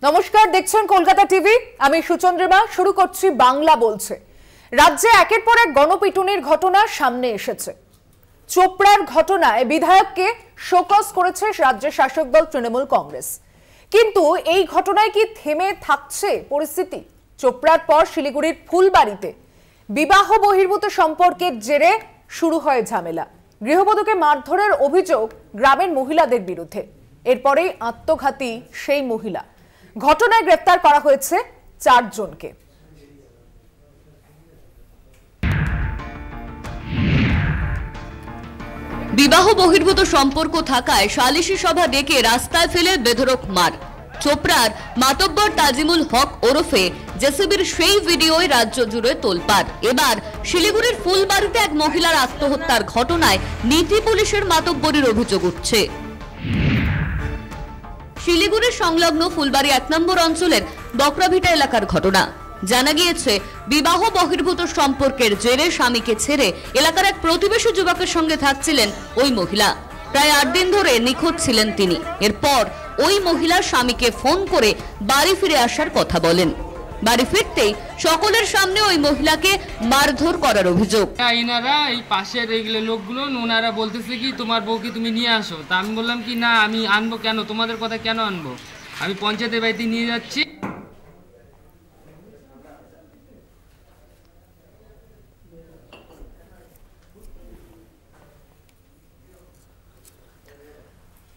নমস্কার, দেখছেন কলকাতা টিভি। আমি সুচন্দ্রিমা। শুরু করছি বাংলা বলছে। রাজ্যে একের পর এক গণপিটুনির ঘটনা সামনে এসেছে। চোপড়ার ঘটনায় বিধায়ককে শোকজ করেছে রাজ্যের শাসক দল তৃণমূল কংগ্রেস। কিন্তু এই ঘটনায় কি থেমে থাকছে পরিস্থিতি? চোপড়ার পর শিলিগুড়ির ফুলবাড়িতে বিবাহ বহির্ভূত সম্পর্কের জেরে শুরু হয় ঝামেলা। গৃহবধূকে মারধরের অভিযোগ গ্রামের মহিলাদের বিরুদ্ধে। এরপরেই আত্মঘাতী সেই মহিলা। ঘটনায় গ্রেফতার করা হয়েছে 4 জনকে। বিবাহ বহির্ভূত সম্পর্ক থাকায় সালিশি সভা ডেকে রাস্তায় ফেলে বেধড়ক মার। চোপড়ার মাতব্বর তাজিমুল হক ওরফে জেসিবির সেই ভিডিওয় রাজ্য জুড়ে তোলপাড়। এবার শিলিগুড়ির ফুলবাড়িতে এক মহিলার আত্মহত্যার ঘটনায় নীতি পুলিশের মাতব্বরির অভিযোগ উঠছে। শিলিগুড়ির সংলগ্ন ফুলবাড়ি 1 নম্বর অঞ্চলের বকরাভিটা এলাকার ঘটনা। জানা গিয়েছে, বিবাহ বহির্ভূত সম্পর্কের জেরে স্বামীকে ছেড়ে এলাকার এক প্রতিবেশী যুবকের সঙ্গে থাকছিলেন ওই মহিলা। প্রায় 8 দিন ধরে নিখোঁজ ছিলেন তিনি। এরপর ওই মহিলা স্বামীকে ফোন করে বাড়ি ফিরে আসার কথা বলেন। বাড়ি ফিরতেই সকলের সামনে ওই মহিলাকে মারধর করার অভিযোগ। এনারা এই পাশের এইগুলো লোকগুলো ওনারা বলতেছে কি তোমার বউকে তুমি নিয়ে আসো। তা আমি বললাম কি না, আমি আনবো কেন, তোমাদের কথা কেন আনবো, আমি পঞ্চায়েতের বাড়িতে নিয়ে যাচ্ছি।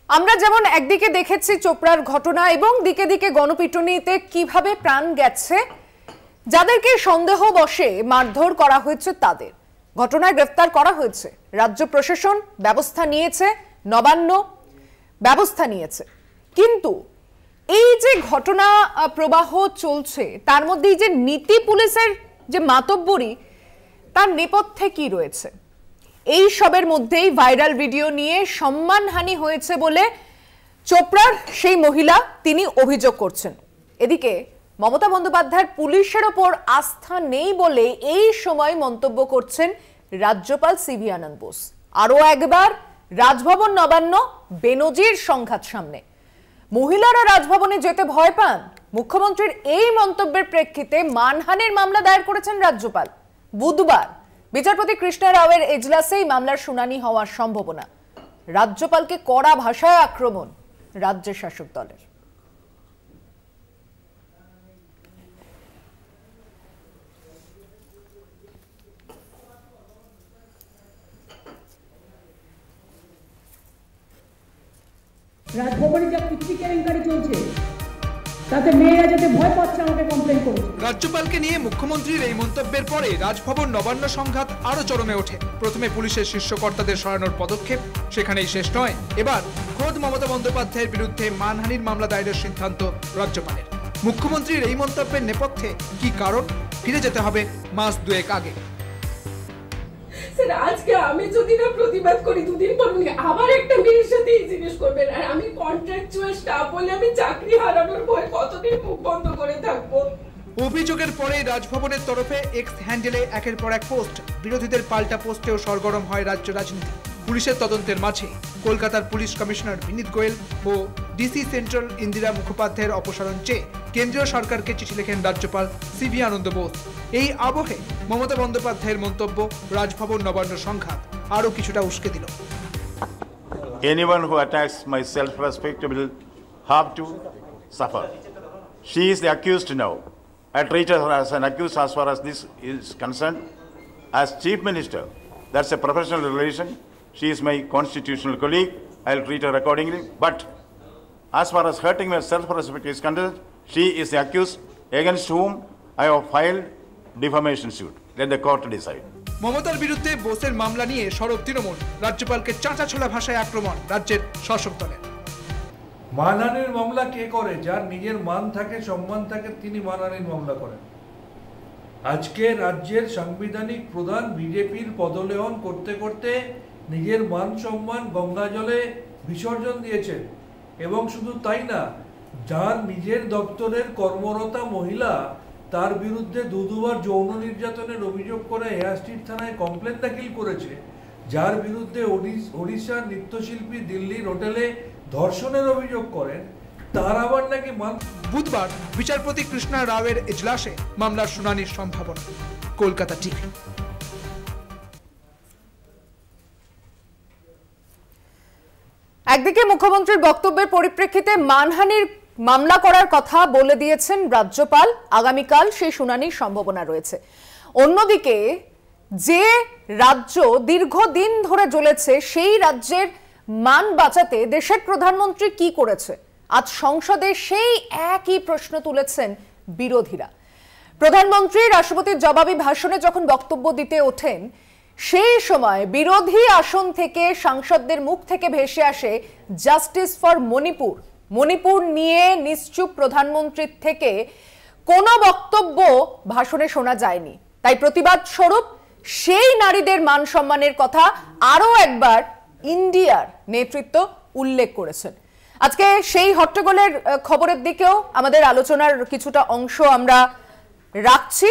আমরা যেমন একদিকে দেখেছি চোপড়ার ঘটনা এবং দিকে দিকে গণপিটুনিতে কিভাবে প্রাণ গেছে, যাদেরকে সন্দেহ বশে মারধর করা হয়েছে তাদের। ঘটনায় গ্রেফতার করা হয়েছে। রাজ্য প্রশাসন ব্যবস্থা নিয়েছে, নবান্ন ব্যবস্থা নিয়েছে। কিন্তু এই যে ঘটনা প্রবাহ চলছে, তার মধ্যে যে নীতি পুলিশের যে মাতব্বরি, তার নেপথ্যে কি রয়েছে? এই সবের মধ্যেই ভাইরাল ভিডিও নিয়ে সম্মানহানি হয়েছে বলে চোপড়ার সেই মহিলা তিনি অভিযোগ করছেন। এদিকে মমতা বন্দ্যোপাধ্যায়ের পুলিশের ওপর আস্থা নেই বলে এই সময় মন্তব্য করছেন রাজ্যপাল সিভি আনন্দ বোস। আরো একবার রাজভবন নবান্ন বেনজির সংঘাত সামনে। মহিলারা রাজভবনে যেতে ভয় পান। মুখ্যমন্ত্রীর এই মন্তব্যের প্রেক্ষিতে মানহানির মামলা দায়ের করেছেন রাজ্যপাল। বুধবার বিচারপতি কৃষ্ণা রাওয়ের এজলাসে এই মামলার শুনানি হওয়ার সম্ভাবনা। রাজ্যপালকে কড়া ভাষায় আক্রমণ রাজ্যের শাসক দলের। রাজভবনে যা পিচ্ছি কেলেঙ্কারি চলছে তাতে মেয়েরা যাতে ভয় পাচ্ছে আমাকে কমপ্লেইন করেছে। রাজ্যপালকে নিয়ে মুখ্যমন্ত্রীর এই মন্তব্যের পরে রাজভবন নবান্ন সংঘাত আরো চরমে ওঠে। প্রথমে পুলিশের শীর্ষ কর্তাদের সরানোর পদক্ষেপ, সেখানেই শেষ নয়। এবার খোদ মমতা বন্দ্যোপাধ্যায়ের বিরুদ্ধে মানহানির মামলা দায়েরের সিদ্ধান্ত রাজ্যপালের। মুখ্যমন্ত্রীর এই মন্তব্যের নেপথ্যে কি কারণ? ফিরে যেতে হবে মাস 2 আগে। আজকে আমি যদি না প্রতিবাদ করি, 2 দিন পর উনি আবার একটা মেয়ের সাথে এই জিনিস করবেন। আর আমি কন্ট্রাকচুয়াল স্টাফ বলে আমি চাকরি হারানোর ভয় কতদিন মুখ বন্ধ করে থাকবো? অভিযোগের পরে রাজভবনের তরফে এক্স হ্যান্ডেলে একের পর এক পোস্ট। বিরোধীদের পাল্টা পোস্টেও সরগরম হয় রাজ্য রাজনীতি। পুলিশের তদন্তের মাঝে কলকাতার পুলিশ কমিশনার বিনীত গোয়েল ও ডিসি সেন্ট্রাল ইন্দিরা মুখোপাধ্যায়ের অপসারণ চেয়ে কেন্দ্রীয় সরকারকে চিঠি লেখেন রাজ্যপাল সিভি আনন্দ বোস। এই আবহে মমতা বন্দ্যোপাধ্যায়ের মন্তব্য রাজভবন নবান্ন সংঘাত আরও কিছুটা উস্কে দিল। Anyone who attacks my self-respect will have to suffer. She is the accused now. I treat her as an accused as far as this is concerned. As Chief Minister, that's a professional relation. She is my constitutional colleague. I'll treat her accordingly. But as far as hurting my self-respect is concerned, she is the accused against whom I have filed defamation suit. Let the court decide. মমতার বিরুদ্ধে বোসের মামলা নিয়ে সরব তৃণমূল। রাজ্যপালকে চাঁচাছোলা ভাষায় আক্রমণ রাজ্যের শাসক দলের। মানহানির মামলা কে করে? যার নিজের মান থাকে, সম্মান থাকে, তিনি মানহানির মামলা করেন। আজকে রাজ্যের সাংবিধানিক প্রধান বিজেপির পদলেহন করতে করতে নিজের মান সম্মান গঙ্গা জলে বিসর্জন দিয়েছেন। এবং শুধু তাই না, যার নিজের দপ্তরের কর্মরতা মহিলা, তার বিরুদ্ধে 2বার যৌন নির্যাতনের অভিযোগ করে হেয়ার স্ট্রিট থানায় কমপ্লেন দাখিল করেছে। যার বিরুদ্ধে ওড়িশার নৃত্যশিল্পী দিল্লির হোটেলে ধর্ষণের অভিযোগ করেন, তার আবার নাকি বুধবার বিচারপতি কৃষ্ণা রাওয়ের এজলাসে মামলার শুনানির সম্ভাবনা। কলকাতা টিভি। একদিকে মুখ্যমন্ত্রীর বক্তব্যের পরিপ্রেক্ষিতে মানহানির মামলা করার কথা বলে দিয়েছেন রাজ্যপাল, আগামীকাল সেই শুনানির সম্ভাবনা রয়েছে। অন্যদিকে যে রাজ্য দীর্ঘদিন ধরে জ্বলেছে সেই রাজ্যের মান বাঁচাতে দেশের প্রধানমন্ত্রী কি করেছে, আজ সংসদে সেই একই প্রশ্ন তুলেছেন বিরোধীরা। প্রধানমন্ত্রী রাষ্ট্রপতির জবাবি ভাষণে যখন বক্তব্য দিতে ওঠেন সেই সময় বিরোধী আসন থেকে সাংসদদের মুখ থেকে ভেসে আসে জাস্টিস ফর মণিপুর। মণিপুর নিয়ে নিশ্চুপ প্রধানমন্ত্রীর থেকে কোনো বক্তব্য ভাষণে শোনা যায়নি। তাই প্রতিবাদ স্বরূপ সেই নারীদের মান সম্মানের কথা আরো একবার ইন্ডিয়ার নেতৃত্ব উল্লেখ করেছেন। আজকে সেই হট্টগোলের খবরের দিকেও আমাদের আলোচনার কিছুটা অংশ আমরা রাখছি।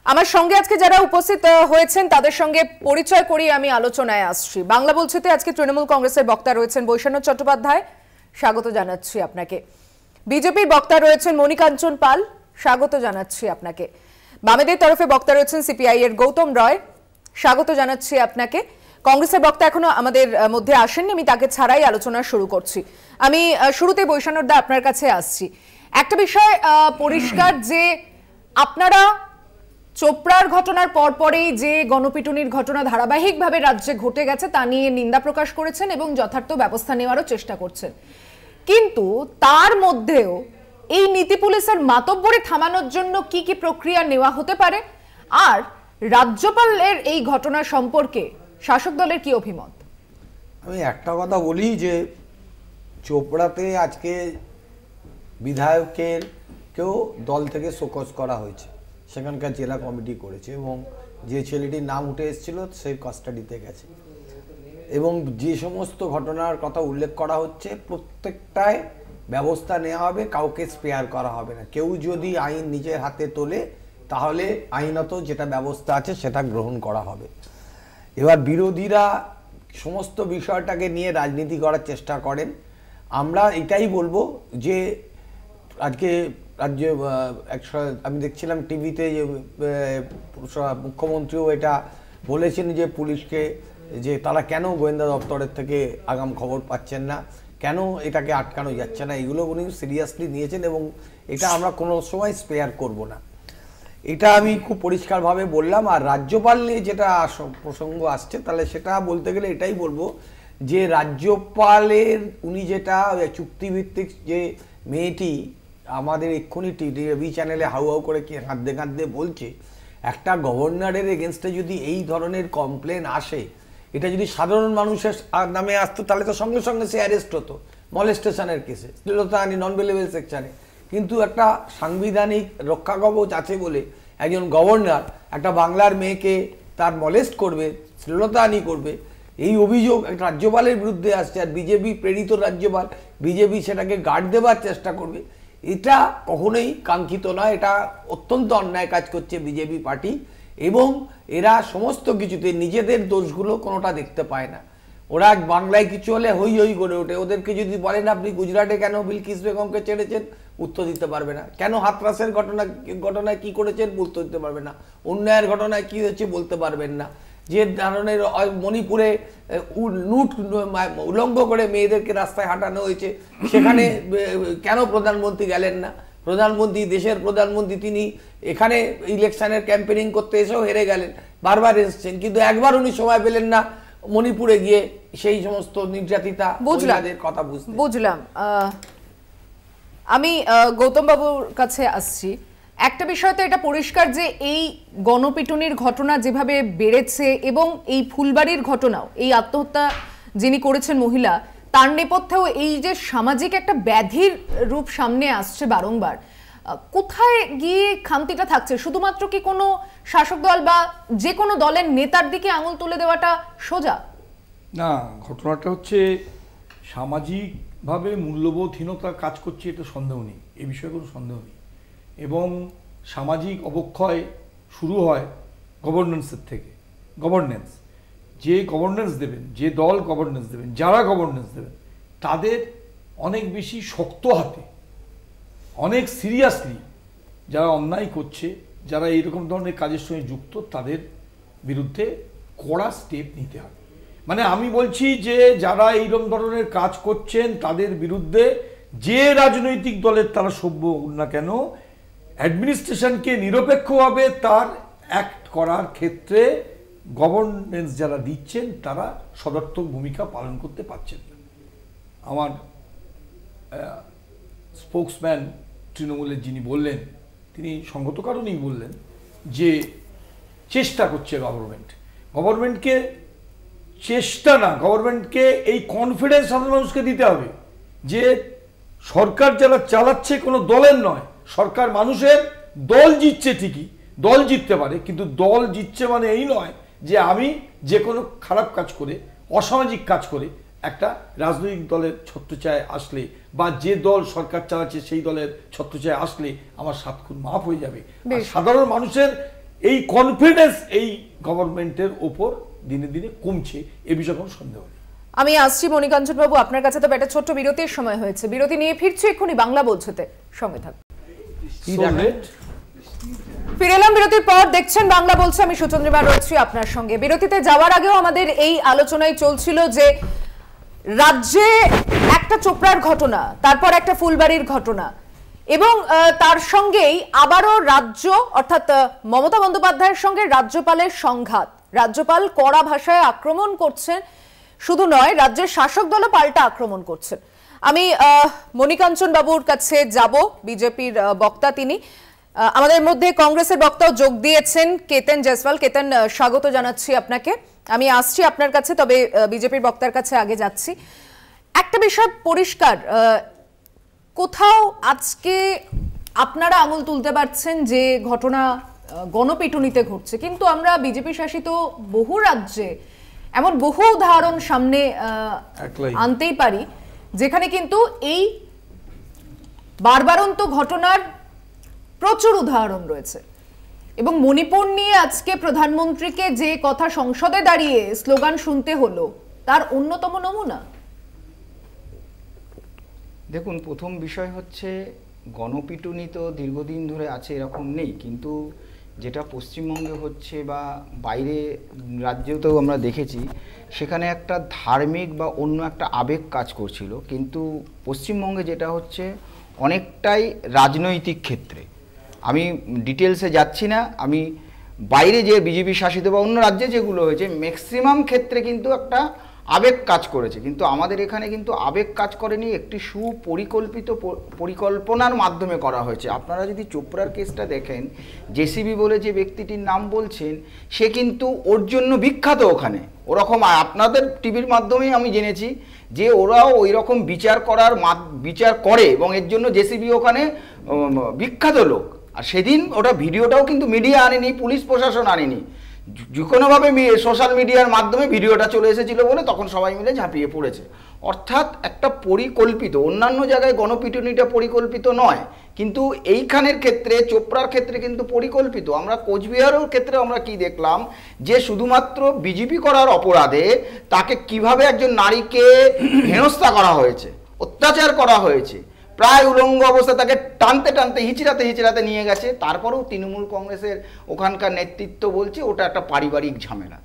আমার সঙ্গে আজকে যারা উপস্থিত হয়েছেন তাদের সঙ্গে পরিচয় করিয়ে আমি আলোচনায় আসছি। বাংলা বলছিতে আজকে তৃণমূল কংগ্রেসের বক্তা রয়েছেন বৈষ্ণব চট্টোপাধ্যায়, স্বাগত জানাচ্ছি আপনাকে। বিজেপির বক্তা রয়েছেন মণিকাঞ্চন পাল, স্বাগত জানাচ্ছি আপনাকে। বামেদের তরফে বক্তা রয়েছেন সিপিআই এর গৌতম রয়, স্বাগত জানাচ্ছি আপনাকে। কংগ্রেসের বক্তা এখনো আমাদের মধ্যে আসেননি, আমি তাকে ছাড়াই আলোচনা শুরু করছি। আমি শুরুতে বৈষ্ণব দা আপনার কাছে আসছি। একটা বিষয় পরিষ্কার যে আপনারা চোপড়ার ঘটনার পরপরেই যে গণপিটুনির ঘটনা ধারাবাহিকভাবে রাজ্যে ঘটে গেছে তা নিয়ে নিন্দা প্রকাশ করেছেন এবং যথার্থ ব্যবস্থা নেওয়ারও চেষ্টা করছেন, কিন্তু তার মধ্যেও এই নীতি পুলিশের মাতব্বরি থামানোর জন্য কি কি প্রক্রিয়া নেওয়া হতে পারে, আর রাজ্যপালের এই ঘটনা সম্পর্কে শাসক দলের কি অভিমত? আমি একটা কথা বলি যে চোপড়াতে আজকে বিধায়কের কেউ দল থেকে শোকজ করা হয়েছে, সেখানকার জেলা কমিটি করেছে এবং যে ছেলেটির নাম উঠে এসেছিল সে কাস্টাডিতে গেছে এবং যে সমস্ত ঘটনার কথা উল্লেখ করা হচ্ছে প্রত্যেকটায় ব্যবস্থা নেওয়া হবে, কাউকে স্পেয়ার করা হবে না। কেউ যদি আইন নিজের হাতে তোলে তাহলে আইনত যেটা ব্যবস্থা আছে সেটা গ্রহণ করা হবে। এবার বিরোধীরা সমস্ত বিষয়টাকে নিয়ে রাজনীতি করার চেষ্টা করেন। আমরা এটাই বলবো যে আজকে রাজ্যে আমি দেখছিলাম টিভিতে যে মুখ্যমন্ত্রীও এটা বলেছেন যে পুলিশকে যে তারা কেন গোয়েন্দা দপ্তরের থেকে আগাম খবর পাচ্ছেন না, কেন এটাকে আটকানো যাচ্ছে না, এগুলো উনি সিরিয়াসলি নিয়েছেন এবং এটা আমরা কোনো সময় স্পেয়ার করব না, এটা আমি খুব পরিষ্কারভাবে বললাম। আর রাজ্যপাল নিয়ে যেটা প্রসঙ্গ আসছে তাহলে সেটা বলতে গেলে এটাই বলবো যে রাজ্যপালের উনি যেটা চুক্তিভিত্তিক যে মেয়েটি আমাদের এক্ষুনি টিভি চ্যানেলে হাউ হাউ করে কি কাঁদতে কাঁদতে বলছে, একটা গভর্নরের এগেনস্টে যদি এই ধরনের কমপ্লেন আসে, এটা যদি সাধারণ মানুষের নামে আসতো তাহলে তো সঙ্গে সঙ্গে সে অ্যারেস্ট হতো মলেস্টেশনের কেসে, শ্লীলতাহানি নন বেলেবল সেকশনে। কিন্তু একটা সাংবিধানিক রক্ষা কবচ আছে বলে একজন গভর্নর একটা বাংলার মেয়েকে তার মলেস্ট করবে, শ্লীলতাহানি করবে, এই অভিযোগ একটা রাজ্যপালের বিরুদ্ধে আসছে। আর বিজেপি প্রেরিত রাজ্যপাল, বিজেপি সেটাকে গার্ড দেওয়ার চেষ্টা করবে, এটা কখনোই কাঙ্ক্ষিত নয়। এটা অত্যন্ত অন্যায় কাজ করছে বিজেপি পার্টি এবং এরা সমস্ত কিছুতে নিজেদের দোষগুলো কোনোটা দেখতে পায় না। ওরা বাংলায় কিছু হলে হই হই করে ওঠে। ওদেরকে যদি বলেন আপনি গুজরাটে কেন বিলকিস বেগমকে ছেড়েছেন, উত্তর দিতে পারবে না। কেন হাতরাসের ঘটনায় কি করেছেন, উত্তর দিতে পারবে না। অন্যায়ের ঘটনায় কি হয়েছে বলতে পারবেন না। যে ধরনের মণিপুরে লুট উলঙ্গ করে মেয়েদেরকে রাস্তায় হাঁটানো হয়েছে, সেখানে কেন প্রধানমন্ত্রী গেলেন না? প্রধানমন্ত্রী, দেশের প্রধানমন্ত্রী, তিনি এখানে ইলেকশনের ক্যাম্পেনিং করতে এসেও হেরে গেলেন, বারবার এসেছেন, কিন্তু একবার উনি সময় পেলেন না মণিপুরে গিয়ে সেই সমস্ত নির্যাতিতা মহিলাদের কথা বুঝতে। বুঝলাম। আমি গৌতম বাবুর কাছে আসছি। একটা বিষয় তো এটা পরিষ্কার যে এই গণপিটুনির ঘটনা যেভাবে বেড়েছে এবং এই ফুলবাড়ির ঘটনাও, এই আত্মহত্যা যিনি করেছেন মহিলা, তার নেপথ্যেও এই যে সামাজিক একটা ব্যাধির রূপ সামনে আসছে বারংবার, কোথায় গিয়ে খামতিটা থাকছে? শুধুমাত্র কি কোনো শাসক দল বা যে কোনো দলের নেতার দিকে আঙুল তুলে দেওয়াটা সোজা? না, ঘটনাটা হচ্ছে সামাজিকভাবে মূল্যবোধহীনতা কাজ করছে, এটা সন্দেহ নেই, এ বিষয়ে কোনো সন্দেহ নেই। এবং সামাজিক অবক্ষয় শুরু হয় গভর্নেন্সের থেকে। গভর্নেন্স, যে গভর্নেন্স দেবেন, যে দল গভর্নেন্স দেবেন, যারা গভর্নেন্স দেবেন, তাদের অনেক বেশি শক্ত হাতে, অনেক সিরিয়াসলি যারা অন্যায় করছে, যারা এইরকম ধরনের কাজের সঙ্গে যুক্ত, তাদের বিরুদ্ধে কড়া স্টেপ নিতে হবে। মানে আমি বলছি যে যারা এইরকম ধরনের কাজ করছেন তাদের বিরুদ্ধে যে রাজনৈতিক দলের তারা সভ্য না কেন, অ্যাডমিনিস্ট্রেশনকে নিরপেক্ষভাবে তার অ্যাক্ট করার ক্ষেত্রে গভর্নেন্স যারা দিচ্ছেন তারা সদর্থক ভূমিকা পালন করতে পারছেন না। আমার স্পোকসম্যান তৃণমূলের যিনি বললেন, তিনি সঙ্গত কারণেই বললেন যে চেষ্টা করছে গভর্নমেন্টকে চেষ্টা না, গভর্নমেন্টকে এই কনফিডেন্স সাধারণ মানুষকে দিতে হবে যে সরকার যারা চালাচ্ছে কোনো দলের নয়, সরকার মানুষের। দল জিতছে ঠিকই, দল জিততে পারে, কিন্তু দল জিতছে মানে এই নয় যে আমি যে কোনো খারাপ কাজ করে, অসামাজিক কাজ করে একটা রাজনৈতিক দলের ছত্রছায়ায় আসলে বা যে দল সরকার চালাচ্ছে সেই দলের ছত্রছায়ায় আসলে আমার 7 খুন মাফ হয়ে যাবে। সাধারণ মানুষের এই কনফিডেন্স এই গভর্নমেন্টের ওপর দিনে দিনে কমছে, এ বিষয়ে কোনো সন্দেহ নেই। আমি আসছি মণিকাঞ্চন বাবু, আপনার কাছে তো একটা ছোট্ট বিরতির সময় হয়েছে, বিরতি নিয়ে ফিরছি এক্ষুনি বাংলা বলছেতে, সঙ্গে থাকুন। ফিরে এলাম বিরতির পর, দেখছেন বাংলা বলছে, আমি সুচন্দ্রিমা রয়েছি আপনার সঙ্গে। বিরতিতে যাওয়ার আগেও আমাদের এই আলোচনায় চলছিল যে রাজ্যে একটা চোপড়ার ঘটনা, তারপর একটা ফুলবাড়ির ঘটনা, এবং তার সঙ্গেই আবারও রাজ্য অর্থাৎ মমতা বন্দ্যোপাধ্যায়ের সঙ্গে রাজ্যপালের সংঘাত। রাজ্যপাল কড়া ভাষায় আক্রমণ করছেন, শুধু নয় রাজ্যের শাসক দলও পাল্টা আক্রমণ করছেন। আমি মণিকাঞ্চন বাবুর কাছে যাব, বিজেপির বক্তা তিনি। আমাদের মধ্যে কংগ্রেসের বক্তাও যোগ দিয়েছেন, কেতন জয়সওয়াল। কেতন, স্বাগত জানাচ্ছি আপনাকে। আমি আসছি আপনার কাছে, তবে বিজেপির বক্তার কাছে আগে যাচ্ছি। একটা বিষয় পরিষ্কার, কোথাও আজকে আপনারা আঙুল তুলতে পারছেন যে ঘটনা গণপিটুনিতে ঘটছে, কিন্তু আমরা বিজেপি শাসিত বহু রাজ্যে এমন বহু উদাহরণ সামনে আনতেই পারি যেখানে কিন্তু এই বারবারন্ত ঘটনার প্রচুর উদাহরণ রয়েছে। এবং মণিপুর নিয়ে আজকে প্রধানমন্ত্রীকে যে কথা সংসদে দাঁড়িয়ে স্লোগান শুনতে হলো, তার অন্যতম নমুনা। দেখুন, প্রথম বিষয় হচ্ছে গণপিটুনি তো দীর্ঘদিন ধরে আছে এরকম নেই, কিন্তু যেটা পশ্চিমবঙ্গে হচ্ছে বা বাইরে রাজ্যেতেও আমরা দেখেছি, সেখানে একটা ধার্মিক বা অন্য একটা আবেগ কাজ করছিল, কিন্তু পশ্চিমবঙ্গে যেটা হচ্ছে অনেকটাই রাজনৈতিক ক্ষেত্রে। আমি ডিটেলসে যাচ্ছি না, আমি বাইরে যে বিজেপি শাসিত বা অন্য রাজ্যে যেগুলো হয়েছে ম্যাক্সিমাম ক্ষেত্রে কিন্তু একটা আবেগ কাজ করেছে, কিন্তু আমাদের এখানে কিন্তু আবেগ কাজ করেনি, একটি সুপরিকল্পিত পরিকল্পনার মাধ্যমে করা হয়েছে। আপনারা যদি চোপড়ার কেসটা দেখেন, জেসিবি বলে যে ব্যক্তিটির নাম বলছেন, সে কিন্তু ওর জন্য বিখ্যাত। ওখানে ওরকম আপনাদের টিভির মাধ্যমেই আমি জেনেছি যে ওরাও ওই রকম বিচার করে এবং এর জন্য জেসিবি ওখানে বিখ্যাত লোক। আর সেদিন ওটা ভিডিওটাও কিন্তু মিডিয়া আনেনি, পুলিশ প্রশাসন আনেনি, যে কোনোভাবে সোশ্যাল মিডিয়ার মাধ্যমে ভিডিওটা চলে এসেছিল বলে তখন সবাই মিলে ঝাঁপিয়ে পড়েছে। অর্থাৎ একটা পরিকল্পিত, অন্যান্য জায়গায় গণপিটুনিটা পরিকল্পিত নয়, কিন্তু এইখানের ক্ষেত্রে চোপড়ার ক্ষেত্রে কিন্তু পরিকল্পিত। আমরা কোচবিহারের ক্ষেত্রে আমরা কি দেখলাম যে শুধুমাত্র বিজেপি করার অপরাধে তাকে কিভাবে একজন নারীকে হেনস্থা করা হয়েছে, অত্যাচার করা হয়েছে, প্রায় উলঙ্গ অবস্থা, তাকে টানতে টানতে হিচড়াতে নিয়ে গেছে। তারপরেও তৃণমূল কংগ্রেসের ওখানকার নেতৃত্ব বলছে ওটা একটা পারিবারিক ঝামেলা।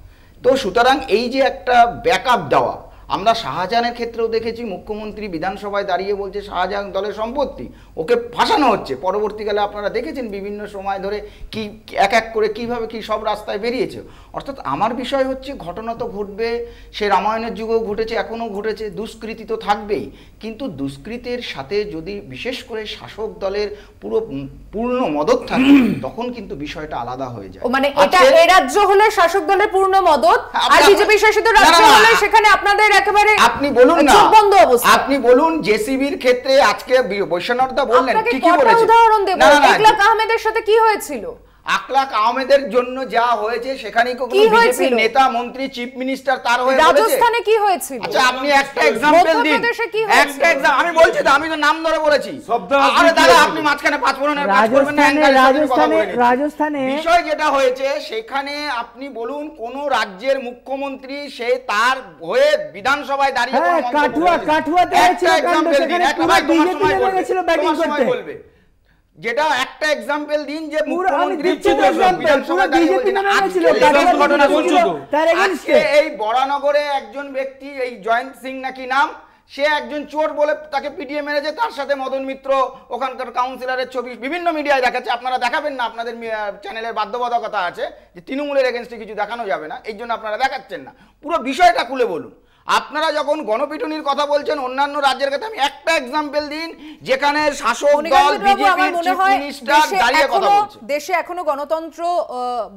তো সুতরাং এই যে একটা ব্যাকআপ দেওয়া, আমরা শাহজাহানের ক্ষেত্রেও দেখেছি, মুখ্যমন্ত্রী বিধানসভায় দাঁড়িয়ে বলছে শাহজাহান দলের সম্পত্তি, ওকে ফাঁসানো হচ্ছে। পরবর্তীকালে আপনারা দেখেছেন বিভিন্ন সময় ধরে কি এক এক করে কিভাবে কি সব রাস্তায় বেরিয়েছে। অর্থাৎ আমার বিষয় হচ্ছে ঘটনা তো ঘটবে, সে রামায়ণের যুগেও ঘটেছে, এখনও ঘটেছে, দুষ্কৃতি তো থাকবেই, কিন্তু দুষ্কৃতের সাথে যদি বিশেষ করে শাসক দলের পূর্ণ মদত থাকে তখন কিন্তু বিষয়টা আলাদা হয়ে যায়। মানে এটা এই রাজ্য হলে শাসক দলের পূর্ণ মদত, আর বিজেপি শাসিত রাজ্য হলে সেখানে আপনাদের একেবারে আপনি বলুন না, আপনি বলুন জেসিবির ক্ষেত্রে আজকে বৈশ্বনাথদা বললেন ঠিকই বলেছেন। উদাহরণ দেব, একলাখ আহমেদের সাথে কি হয়েছিল? আকলাক আহমেদের জন্য যা হয়েছে সেখানে কোনো কি বিজেপি হয়েছিল? নেতা মন্ত্রী চিফ মিনিস্টার তার হয়ে বলেছে? রাজস্থানে কি হয়েছিল? আচ্ছা আপনি একটা এক্সাম্পল দিন, মধ্যপ্রদেশে কি হয়েছিল? একটা আমি বলছি তো, আমি তো নাম ধরে বলেছি। আরে দাদা আপনি মাঝখানে পাঁচ ফোরনের কাজ করবেন না, রাজস্থানে বিষয় যেটা হয়েছে সেখানে আপনি বলুন কোন রাজ্যের মুখ্যমন্ত্রী সে তার হয়ে বিধানসভায় দাঁড়িয়ে কোনো মন্তব্য করেছে? কাঠুয়াতে একটা example দিন, একটা ভাই তোমার সময় বলবে, ব্যাটিং তোমার সময় করতে। বলবে। যেটা একটা এক্সাম্পল দিন যে পুরো আমি মুখ্যমন্ত্রী দিচ্ছি তো example, পুরো BJP নামে হয়েছিল, ঘটনা শুনছো তো? তার আজকে এই বরানগরে একজন ব্যক্তি, এই জয়ন্ত সিং নাকি নাম, সে একজন চোর বলে তাকে পিটিয়ে মেরেছে, তার সাথে মদন মিত্র ওখানকার কাউন্সিলরের ছবি বিভিন্ন মিডিয়ায় দেখাচ্ছে। আপনারা দেখাবেন না, আপনাদের চ্যানেলের বাধ্যবাধকতা আছে যে তৃণমূলের এগেনস্টে কিছু দেখানো যাবে না, এই জন্য আপনারা দেখাচ্ছেন না। পুরো বিষয়টা খুলে বলুন। আপনারা যখন গণপিটুনির কথা বলছেন অন্যান্য রাজ্যের কথা, আমি একটা এক্সাম্পল দিন যেখানে শাসক দল বিজেপির চিফ মিনিস্টার দাঁড়িয়ে কথা বলছে। দেশে এখনো গণতন্ত্র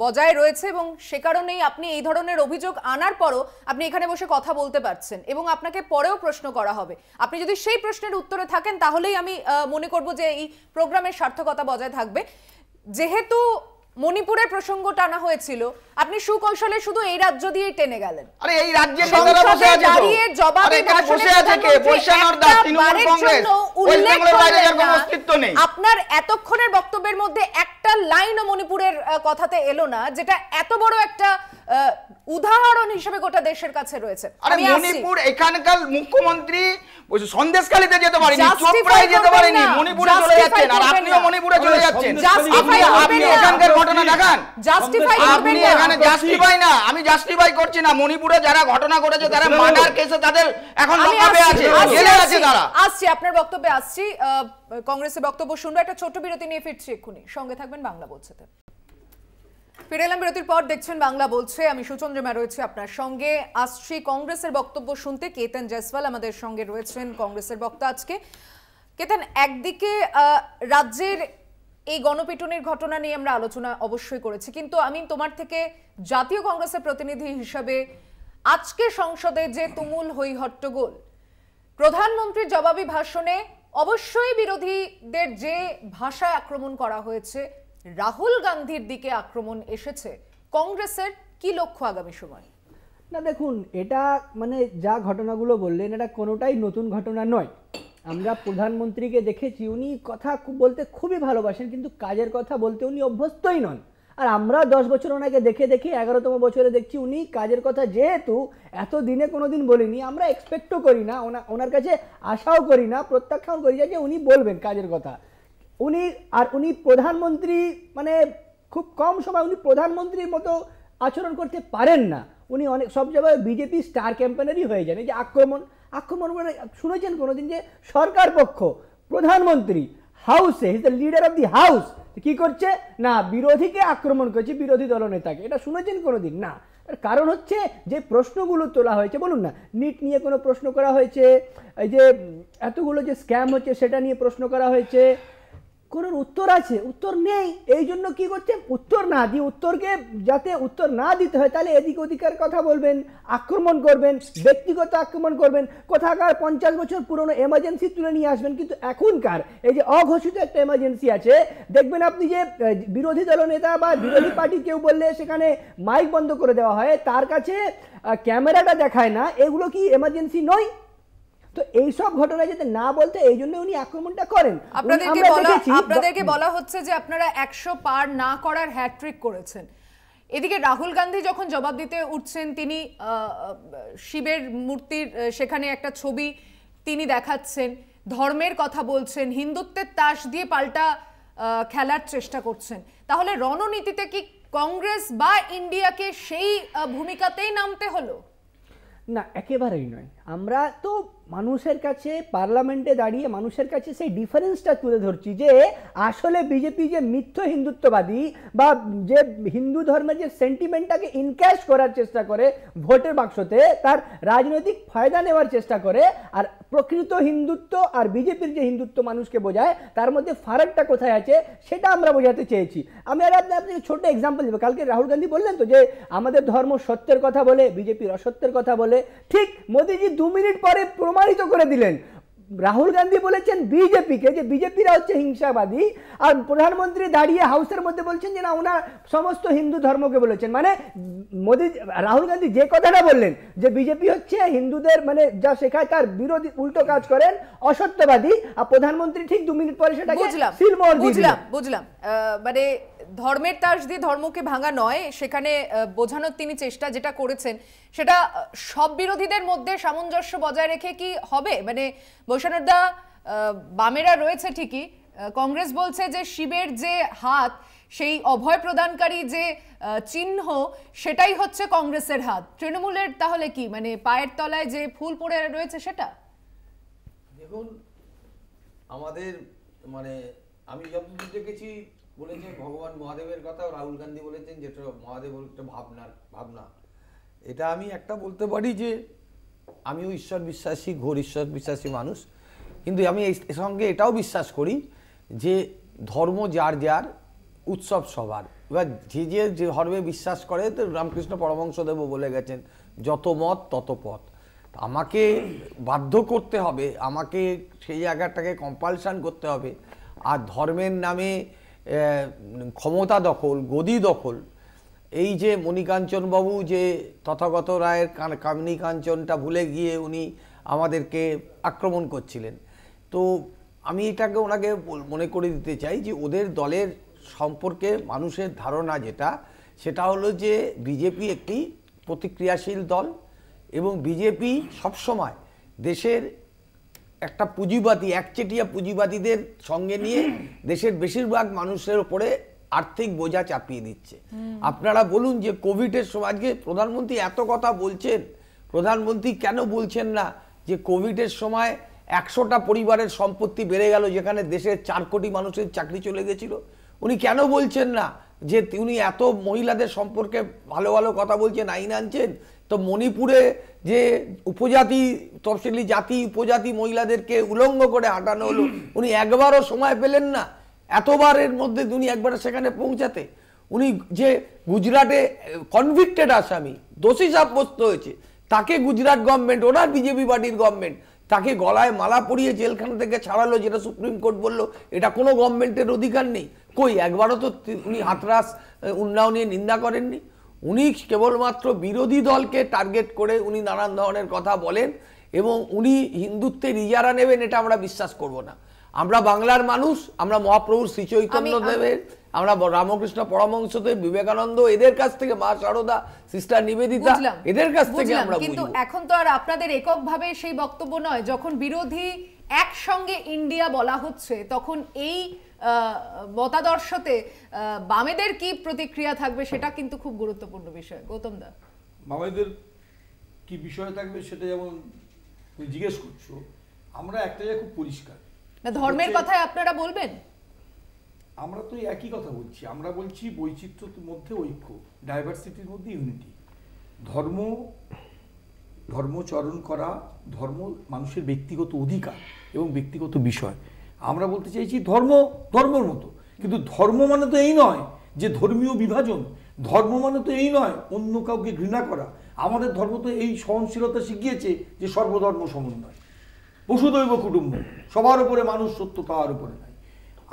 বজায় রয়েছে এবং সে কারণেই আপনি এই ধরনের অভিযোগ আনার পরও আপনি এখানে বসে কথা বলতে পারছেন এবং আপনাকে পরেও প্রশ্ন করা হবে। আপনি যদি সেই প্রশ্নের উত্তরে থাকেন তাহলেই আমি মনে করব যে এই প্রোগ্রামের সার্থকতা বজায় থাকবে। যেহেতু মণিপুরের প্রসঙ্গ টানা হয়েছিল, আপনি সুকৌশলে শুধু এই রাজ্য দিয়েই টেনে গেলেন। আরে এই রাজ্যের নেতারা বসে আছে তো, দাঁড়িয়ে জবাবে বসে আছে কে? বৈষ্ণব দাস, তৃণমূল কংগ্রেস, ওয়েস্ট বেঙ্গলের বাইরে যার কোনো অস্তিত্ব নেই। আপনার এতক্ষণের বক্তব্যের মধ্যে একটা লাইনও মণিপুরের কথাতে এলো না, যেটা এত বড় একটা উদাহরণ হিসেবে গোটা দেশের কাছে রয়েছে। আরে মণিপুর এখানকার মুখ্যমন্ত্রী সন্দেশখালীতে যেতে পারেনি, চোপড়ায় যেতে পারেনি, মণিপুরে চলে যাচ্ছেন, আর আপনিও মণিপুরে চলে যাচ্ছেন। আপনি এখানকার ঘটনা দেখান, আপনি এখানে জাস্টিফাই না, আমি জাস্টিফাই করছি না। মণিপুরে যারা ঘটনা ঘটেছে তারা মার্ডার কেসে তাদের এখন লকআপে আছে, জেলে আছে তারা। আসছি আপনার বক্তব্যে আসছি, কংগ্রেসের বক্তব্য শুনবো। একটা ছোট্ট বিরতি নিয়ে ফিরছি এক্ষুনি, সঙ্গে থাকবেন বাংলা বলছেতে। ফিরে এলাম বিরতির পর, দেখছেন বাংলা বলছে, আমি সুচন্দ্রিমা রয়েছে আপনার সঙ্গে। আসছি কংগ্রেসের বক্তব্য শুনতে। কেতন জয়সওয়াল আমাদের সঙ্গে রয়েছেন, কংগ্রেসের বক্তা আজকে। কেতন, একদিকে রাজ্যের এই গণপিটুনির ঘটনা নিয়ে আমরা আলোচনা অবশ্যই করেছি, কিন্তু আমি তোমার থেকে জাতীয় কংগ্রেসের প্রতিনিধি হিসাবে আজকে সংসদে যে তুমুল হই হট্টগোল, প্রধানমন্ত্রীর জবাবি ভাষণে অবশ্যই বিরোধীদের যে ভাষায় আক্রমণ করা হয়েছে, রাহুল গান্ধীর দিকে আক্রমণ এসেছে, কংগ্রেসের কি লক্ষ্য আগামী সময়? না দেখুন, এটা মানে যা ঘটনাগুলো বললেন এটা কোনোটাই নতুন ঘটনা নয়। আমরা প্রধানমন্ত্রীকে দেখেছি, উনি কথা বলতে খুবই ভালোবাসেন, কিন্তু কাজের কথা বলতে উনি অভ্যস্তই নন। আর আমরা 10 বছর ওনাকে দেখে 11তম বছরে দেখছি উনি কাজের কথা যেহেতু এত দিনে কোনো দিন বলিনি, আমরা এক্সপেক্টও করি না, ওনার কাছে আশাও করি না, প্রত্যাখ্যান করি যে উনি বলবেন কাজের কথা। উনি প্রধানমন্ত্রী, মানে খুব কম সময় উনি প্রধানমন্ত্রীর মতো আচরণ করতে পারেন না। উনি অনেক সব জায়গায় বিজেপি স্টার ক্যাম্পেনারই হয়ে যান। এই যে আক্রমণ মানে শুনেছেন কোনোদিন যে সরকার পক্ষ প্রধানমন্ত্রী হাউসে, he is the leader of the house, কি করছে না বিরোধীকে আক্রমণ করছে, বিরোধী দলনেতাকে, এটা শুনেছেন কোনোদিন না। কারণ হচ্ছে যে প্রশ্নগুলো তোলা হয়েছে, বলুন না নিট নিয়ে কোনো প্রশ্ন করা হয়েছে, এই যে এতগুলো যে স্ক্যাম হচ্ছে সেটা নিয়ে প্রশ্ন করা হয়েছে, কোনো উত্তর আছে? উত্তর নেই। এই জন্য কি করছে, উত্তর না দিয়ে, উত্তরকে যাতে উত্তর না দিতে হয় তাহলে এদিক ওদিকের কথা বলবেন, আক্রমণ করবেন, ব্যক্তিগত আক্রমণ করবেন, কোথাকার 50 বছর পুরনো এমার্জেন্সি তুলে নিয়ে আসবেন। কিন্তু এখনকার এই যে অঘোষিত একটা এমার্জেন্সি আছে, দেখবেন আপনি যে বিরোধী দলনেতা বা বিরোধী পার্টি কেউ বললে সেখানে মাইক বন্ধ করে দেওয়া হয়, তার কাছে ক্যামেরাটা দেখায় না। এগুলো কি এমার্জেন্সি নয়? তো এই সব ঘটনা যাতে না বলতে এই জন্য উনি আক্রমণটা করেন। আপনাদেরকে বলা হচ্ছে যে আপনারা 100 পার না করার হ্যাট্রিক করেছেন। এদিকে রাহুল গান্ধী যখন জবাব দিতে উঠছেন, তিনি শিবের মূর্তির সেখানে একটা ছবি তিনি দেখাচ্ছেন, ধর্মের কথা বলছেন, হিন্দুত্বের তাস দিয়ে পাল্টা খেলার চেষ্টা করছেন। তাহলে রণনীতিতে কি কংগ্রেস বা ইন্ডিয়াকে সেই ভূমিকাতেই নামতে হলো? না, একেবারেই নয়। আমরা তো মানুষের কাছে পার্লামেন্টে দাঁড়িয়ে মানুষের কাছে সেই ডিফারেন্সটা তুলে ধরছি যে আসলে বিজেপি যে মিথ্য হিন্দুত্ববাদী বা যে হিন্দু ধর্মের যে সেন্টিমেন্টটাকে ইনক্যাশ করার চেষ্টা করে ভোটের বাক্সতে, তার রাজনৈতিক ফায়দা নেওয়ার চেষ্টা করে, আর প্রকৃত হিন্দুত্ব আর বিজেপির যে হিন্দুত্ব মানুষকে বোঝায় তার মধ্যে ফারাকটা কোথায় আছে সেটা আমরা বোঝাতে চেয়েছি। আমি আর আপনাকে ছোট এক্সাম্পল দেবো। কালকে রাহুল গান্ধী বললেন তো যে আমাদের ধর্ম সত্যের কথা বলে, বিজেপির অসত্যের কথা বলে। ঠিক মোদিজি 2 মিনিট পরে প্রমাণিত করে দিলেন রাহুল গান্ধী বলেছেন বিজেপিকে যে বিজেপিরা হচ্ছে হিংসাবাদী, আর প্রধানমন্ত্রী দাঁড়িয়ে হাউসের মধ্যে বলছেন যে না ওনার সমস্ত হিন্দু ধর্মকে বলেছেন। মানে মোদী রাহুল গান্ধী যে কথাটা বললেন যে বিজেপি হচ্ছে হিন্দুদের মানে যা শেখায় তার বিরোধী উল্টো কাজ করেন, অসত্যবাদী, আর প্রধানমন্ত্রী ঠিক 2 মিনিট পরে সেটাকে সিলমোহর দিয়ে দিলেন। বুঝলাম মানে ধর্মের তাস দিয়ে ধর্মকে ভাঙা নয়, সেখানে বোঝানোর তিনি চেষ্টা যেটা করেছেন সেটা সব বিরোধীদের মধ্যে সামঞ্জস্য বজায় রেখে কি হবে? মানে বৈষ্ণবদা বামেরা রয়েছে ঠিকই, কংগ্রেস বলছে যে শিবের যে হাত সেই অভয় প্রদানকারী যে চিহ্ন সেটাই হচ্ছে কংগ্রেসের হাত, তৃণমূলের তাহলে কি মানে পায়ের তলায় যে ফুল পড়ে রয়েছে সেটা? দেখুন আমাদের মানে আমি যতদূর দেখেছি বলেছে ভগবান মহাদেবের কথা, রাহুল গান্ধী বলেছেন যেটা মহাদেব একটা ভাবনা। এটা আমি একটা বলতে পারি যে আমিও ঈশ্বর বিশ্বাসী, ঘোর ঈশ্বর বিশ্বাসী মানুষ, কিন্তু আমি এর সঙ্গে এটাও বিশ্বাস করি যে ধর্ম যার যার, উৎসব সবার। এবার যে যে ধর্মে বিশ্বাস করে, তো রামকৃষ্ণ পরমহংসদেবও বলে গেছেন যত মত তত পথ। আমাকে বাধ্য করতে হবে, আমাকে সেই জায়গাটাকে কম্পালশন করতে হবে, আর ধর্মের নামে ক্ষমতা দখল, গদি দখল, এই যে মণিকাঞ্চনবাবু যে তথাগত রায়ের কামিনী কাঞ্চনটা ভুলে গিয়ে উনি আমাদেরকে আক্রমণ করছিলেন, তো আমি এটাকে ওনাকে মনে করে দিতে চাই যে ওদের দলের সম্পর্কে মানুষের ধারণা যেটা, সেটা হলো যে বিজেপি একটি প্রতিক্রিয়াশীল দল, এবং বিজেপি সবসময় দেশের একটা পুঁজিবাদী, একচেটিয়া পুঁজিবাদীদের সঙ্গে নিয়ে দেশের বেশিরভাগ মানুষের উপরে আর্থিক বোঝা চাপিয়ে দিচ্ছে। আপনারা বলুন যে কোভিডের সময় আজকে প্রধানমন্ত্রী এত কথা বলছেন, প্রধানমন্ত্রী কেন বলছেন না যে কোভিডের সময় 100টা পরিবারের সম্পত্তি বেড়ে গেল যেখানে দেশের 4 কোটি মানুষের চাকরি চলে গেছিল? উনি কেন বলছেন না যে উনি এত মহিলাদের সম্পর্কে ভালো ভালো কথা বলছেন, আইন আনছেন? তো মণিপুরে যে উপজাতি, তফসিলি জাতি উপজাতি মহিলাদেরকে উলঙ্গ করে হাঁটানো হলো, উনি একবারও সময় পেলেন না এতবারের মধ্যে উনি একবার সেখানে পৌঁছাতে? উনি যে গুজরাটে কনভিক্টেড আসামি, দোষী সাব্যস্ত হয়েছে, তাকে গুজরাট গভর্নমেন্ট, ওনার বিজেপি পার্টির গভর্নমেন্ট, তাকে গলায় মালা পরিয়ে জেলখানা থেকে ছাড়ালো, যেটা সুপ্রিম কোর্ট বললো এটা কোনো গভর্নমেন্টের অধিকার নেই। কই একবারও তো উনি হাতরাস উন্নয়ন নিয়ে নিন্দা করেননি। উনি কেবলমাত্র বিরোধী দলকে টার্গেট করে উনি নানান ধরনের কথা বলেন, এবং উনি হিন্দুত্বের ইজারা নেবেন এটা আমরা বিশ্বাস করব না। আমরা বাংলার মানুষ, আমরা মহাপ্রভুর শ্রী চৈতন্য দেবের, আমরা রামকৃষ্ণ পরমহংসদেব, বিবেকানন্দ, এদের কাছ থেকে, মা শারদা, সিস্টার নিবেদিতা, এদের কাছ থেকে আমরা বুঝবো। কিন্তু এখন তো আর আপনাদের এককভাবে সেই বক্তব্য নয়, যখন বিরোধী একসঙ্গে ইন্ডিয়া বলা হচ্ছে তখন এই মতাদর্শতে বামেদের কি প্রতিক্রিয়া থাকবে সেটা কিন্তু খুব গুরুত্বপূর্ণ বিষয়। গৌতম দা, বামেদের কি বিষয় থাকবে সেটা যেমন জিজ্ঞেস করছো, আমরা একটা জায়গা খুব পরিষ্কার, না ধর্মের কথায় আপনারা বলবেন? আমরা তো একই কথা বলছি, আমরা বলছি বৈচিত্র্যের মধ্যে ঐক্য, ডাইভার্সিটির মধ্যে ইউনিটি। ধর্মচরণ করা, ধর্ম মানুষের ব্যক্তিগত অধিকার এবং ব্যক্তিগত বিষয়। আমরা বলতে চাইছি ধর্মের মতো, কিন্তু ধর্ম মানে তো এই নয় যে ধর্মীয় বিভাজন, ধর্ম মানে তো এই নয় অন্য কাউকে ঘৃণা করা। আমাদের ধর্ম তো এই সহনশীলতা শিখিয়েছে যে সর্বধর্ম সমন্বয়, বসুদৈব কুটুম্ব, সবার উপরে মানুষ সত্য, তার উপরে নাই।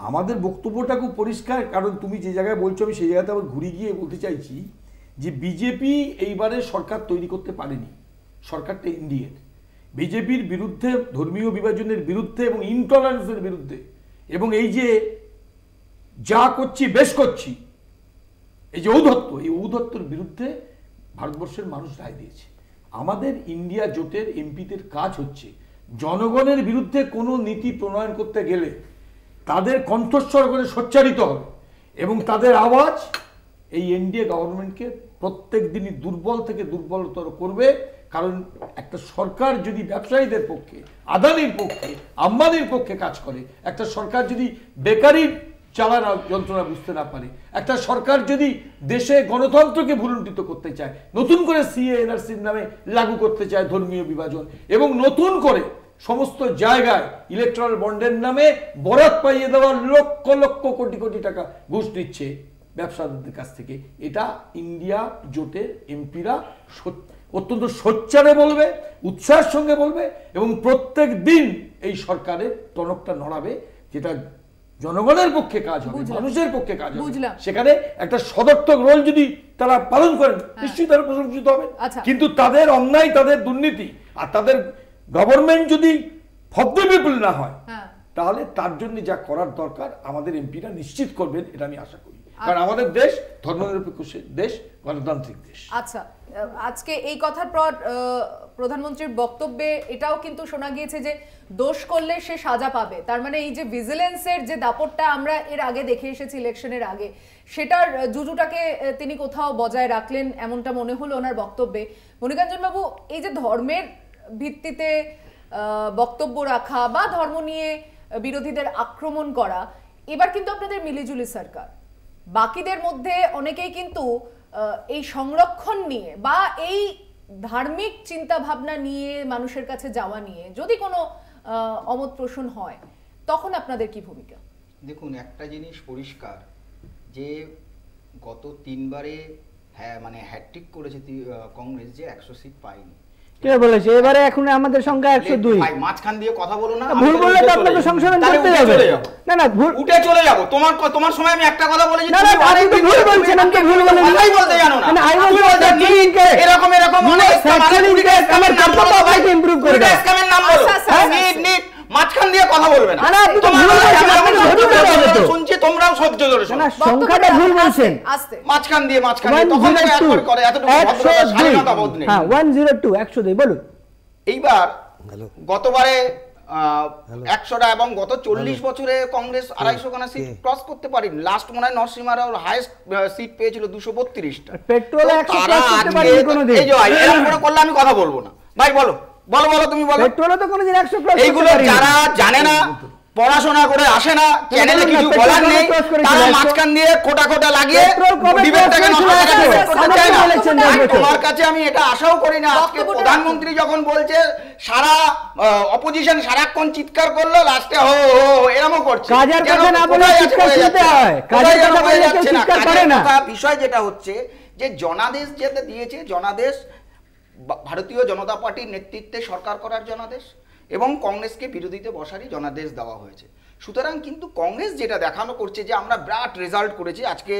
আমাদের বক্তব্যটা খুব পরিষ্কার, কারণ তুমি যে জায়গায় বলছো আমি সেই জায়গাতে আবার ঘুরে গিয়ে বলতে চাইছি যে বিজেপি এইবারে সরকার তৈরি করতে পারেনি, সরকারটা ইন্ডিয়ার। বিজেপির বিরুদ্ধে, ধর্মীয় বিভাজনের বিরুদ্ধে এবং ইনটলারেন্সের বিরুদ্ধে, এবং এই যে যা করছি বেশ করছি, এই যে ঔদ্ধত্য, এই ঔদ্ধত্যের বিরুদ্ধে ভারতবর্ষের মানুষ রায় দিয়েছে। আমাদের ইন্ডিয়া জোটের এমপিদের কাজ হচ্ছে জনগণের বিরুদ্ধে কোনো নীতি প্রণয়ন করতে গেলে তাদের কণ্ঠস্বর করে সোচ্চারিত হবে, এবং তাদের আওয়াজ এই এনডিএ গভর্নমেন্টকে প্রত্যেক দিনই দুর্বল থেকে দুর্বলতর করবে। কারণ একটা সরকার যদি ব্যবসায়ীদের পক্ষে, আদানির পক্ষে, আম্বানির পক্ষে কাজ করে, একটা সরকার যদি বেকারির চালানোর যন্ত্রণা বুঝতে না পারে, একটা সরকার যদি দেশে গণতন্ত্রকে ভুলুণ্ঠিত করতে চায়, নতুন করে সিএ এনআরসির নামে লাগু করতে চায় ধর্মীয় বিভাজন, এবং নতুন করে সমস্ত জায়গায় ইলেকট্রাল বন্ডের নামে বরাত পাইয়ে দেওয়ার লক্ষ লক্ষ কোটি কোটি টাকা ঘুষ দিচ্ছে ব্যবসায়ীদের কাছ থেকে, এটা ইন্ডিয়া জোটের এমপিরা অত্যন্ত সোচ্চারে বলবে, উৎসাহের সঙ্গে বলবে এবং প্রত্যেক দিন এই সরকারের টনকটা নড়াবে, যেটা জনগণের পক্ষে কাজ হবে, মানুষের পক্ষে কাজ হবে। সেখানে একটা সদর্থক রোল যদি তারা পালন করেন, নিশ্চয়ই তারা প্রশংসিত হবে। কিন্তু তাদের অন্যায়, তাদের দুর্নীতি আর তাদের গভর্নমেন্ট যদি ফর দ্য পিপল না হয়, তাহলে তার জন্য যা করার দরকার আমাদের এমপিরা নিশ্চিত করবেন, এটা আমি আশা করি। কারণ আমাদের দেশ ধর্মনিরপেক্ষ দেশ, গণতান্ত্রিক দেশ। আচ্ছা, আজকে এই কথার পর প্রধানমন্ত্রীর বক্তব্যে এটাও কিন্তু শোনা গিয়েছে যে দোষ করলে সে সাজা পাবে। তার মানে এই যে ভিজিলেন্সের যে দাপটটা আমরা এর আগে দেখে এসেছি ইলেকশনের আগে, সেটার জুজুটাকে তিনি কোথাও বজায় রাখলেন এমনটা মনে হলো ওনার বক্তব্যে। মনিকাঞ্জন বাবু, এই যে ধর্মের ভিত্তিতে বক্তব্য রাখা বা ধর্ম নিয়ে বিরোধীদের আক্রমণ করা, এবার কিন্তু আপনাদের মিলিজুলি সরকার, বাকিদের মধ্যে অনেকেই কিন্তু এই সংরক্ষণ নিয়ে বা এই ধার্মিক চিন্তা ভাবনা নিয়ে মানুষের কাছে যাওয়া নিয়ে যদি কোনো অমত পোষণ হয়, তখন আপনাদের কি ভূমিকা? দেখুন, একটা জিনিস পরিষ্কার যে গত 3 বারে মানে হ্যাট্রিক করেছে কংগ্রেস, যে 100 সিট পায়নি। কে বলেছে? এবারে এখন আমাদের সংখ্যা 102। ভাই মাঝখান দিয়ে কথা বলো না, ভুল বললে তো আপনাকে সংশোধন করতে হবে। না না, ভুল উঠে চলে যাব। তোমার সময় আমি একটা কথা বলেছি, তুমি অনেক ভুল বলছেন। আমি তো ভুল বলিনি, কথাই বলতে জানো না। না, আই ওয়াজ এরকম অনেক আমার কর্তব্য ভাইকে ইমপ্রুভ করে দাও। স্ক্যামের নাম বলো, নিট মাঝখান দিয়ে কথা বলবে না। না, আপনি তো ভুল বলছেন, আপনি সহ্য করতে হবে তো। শুনছি, তোমরাও সহ্য করছো না। সংখ্যাটা ভুল বলছেন। মাঝখান দিয়ে তখন থেকে একবার করে এতটুকু ভদ্রতা, স্বাধীনতা বোধ নেই। হ্যাঁ, 102 102 বলুন। এইবার গতবারে 100টা এবং গত 40 বছরে কংগ্রেস 250খানা সিট ক্রস করতে পারেনি। লাস্ট মনে হয় নরসিংহার হাইয়েস্ট সিট পেয়েছিল 232টা। পেট্রোল 100 ক্রস করতে পারেনি কোনোদিন। এই যে এরকম করে করলে আমি কথা বলবো না। ভাই বলো তুমি বলো। পেট্রোল তো কোনোদিন 100 ক্রস করতে পারেনি। এইগুলো যারা জানে না, পড়াশোনা করে আসে না, চ্যানেলে কিছু বলার নেই, তারা মাঝখান দিয়ে খোটা লাগিয়ে ডিবেটটাকে নষ্ট করতে চায় না। তোমার কাছে আমি এটা আশাও করি না। আজকে প্রধানমন্ত্রী যখন বলছে, সারা অপোজিশন সারাক্ষণ চিৎকার করলো, লাস্টে হো এরকমও করছে। কাজের কথা না বলে চিৎকার করতে হয়, কাজের কথা বলে চিৎকার করে না। বিষয় যেটা হচ্ছে যে জনাদেশ যেটা দিয়েছে, জনাদেশ ভারতীয় জনতা পার্টির নেতৃত্বে সরকার করার জনাদেশ এবং কংগ্রেসকে বিরোধীতে বসারই জনাদেশ দেওয়া হয়েছে। সুতরাং কিন্তু কংগ্রেস যেটা দেখানো করছে যে আমরা বিরাট রেজাল্ট করেছি। আজকে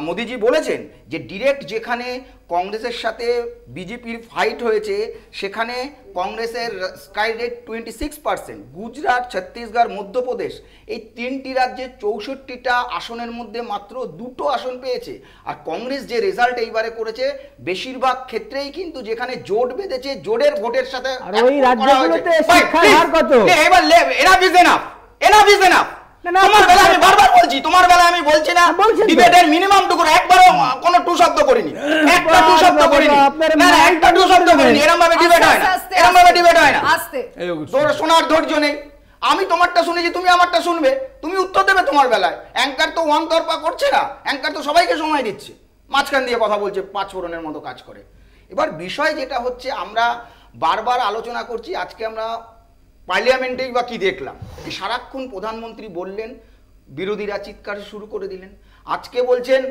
মোদিজি বলেছেন যে ডিরেক্ট যেখানে কংগ্রেসের সাথে বিজেপির ফাইট হয়েছে, সেখানে কংগ্রেসের স্ট্রাইক রেট 26%। গুজরাট, ছত্তিশগড়, মধ্যপ্রদেশ, এই 3টি রাজ্যে 64টা আসনের মধ্যে মাত্র 2টো আসন পেয়েছে। আর কংগ্রেস যে রেজাল্ট এইবারে করেছে, বেশিরভাগ ক্ষেত্রেই কিন্তু যেখানে জোট বেঁধেছে, জোটের ভোটের সাথে ওই রাজ্যগুলোতে শিক্ষার হার কত? এবার enough is enough, enough is enough. তোমার বেলা আমি বারবার বলছি, তোমার বেলা আমি বলছি না, ডিবেটের মিনিমাম টুকু একবারও কোনো টু শব্দ করিনি, একটা টু শব্দ করিনি, না একটা টু শব্দ করিনি। এরকম ভাবে ডিবেট হয় না, এরকম ভাবে ডিবেট হয় না। তোর শোনার ধৈর্য নেই। আমি তোমারটা শুনেছি, তুমি আমারটা শুনবে, তুমি উত্তর দেবে তোমার বেলায়। অ্যাঙ্কার তো ওয়ান তরফা করছে না, অ্যাঙ্কার তো সবাইকে সময় দিচ্ছে, মাঝখান দিয়ে কথা বলছে, 5 ফোড়নের মতো কাজ করে। এবার বিষয় যেটা হচ্ছে, আমরা বারবার আলোচনা করছি, আজকে আমরা পার্লামেন্টেই বা কি দেখলাম, সারাক্ষণ প্রধানমন্ত্রী বললেন, বিরোধীরা চিৎকার শুরু করে দিলেন। আজকে বলছেন,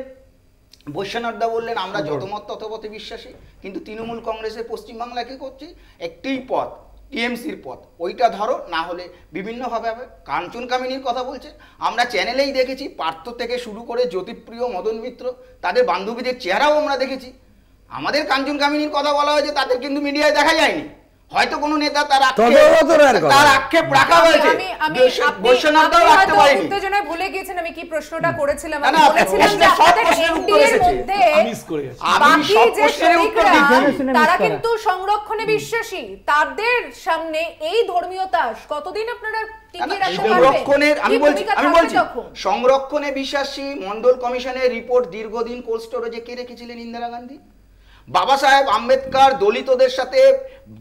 বৈশ্বনাথদা বললেন আমরা যতমত ততপথে বিশ্বাসী, কিন্তু তৃণমূল কংগ্রেসের পশ্চিমবাংলায় কি করছে, একটিই পথ, টিএমসির পথ, ওইটা ধরো, না হলে বিভিন্নভাবে হবে। কাঞ্চন কামিনীর কথা বলছে, আমরা চ্যানেলেই দেখেছি, পার্থ থেকে শুরু করে জ্যোতিপ্রিয়, মদন মিত্র, তাদের বান্ধবীদের চেহারাও আমরা দেখেছি। আমাদের কাঞ্চন কামিনীর কথা বলা হয়েছে, তাদের কিন্তু মিডিয়ায় দেখা যায়নি। হয়তো কোনো নেতা তার আক্ষেপ রাখা হয়েছে, বৈশ্বনাথদাও রাখতে পারেনি। উত্তেজনায় ভুলে গিয়েছেন আমি কি প্রশ্নটা করেছিলাম। আমি বলেছিলাম যে আপনাদের এনডিএর মধ্যে বাকি যে শরিকরা, তারা কিন্তু সংরক্ষণে বিশ্বাসী, তাদের সামনে এই ধর্মীয়তা কতদিন আপনারা টিকিয়ে রাখতে পারবেন? আমি বলছি সংরক্ষণে বিশ্বাসী। মন্ডল কমিশনের রিপোর্ট, দীর্ঘদিন কোল্ড স্টোরেজে কে রেখেছিলেন? ইন্দিরা গান্ধী। বাবা সাহেব আম্বেদকর দলিতদের সাথে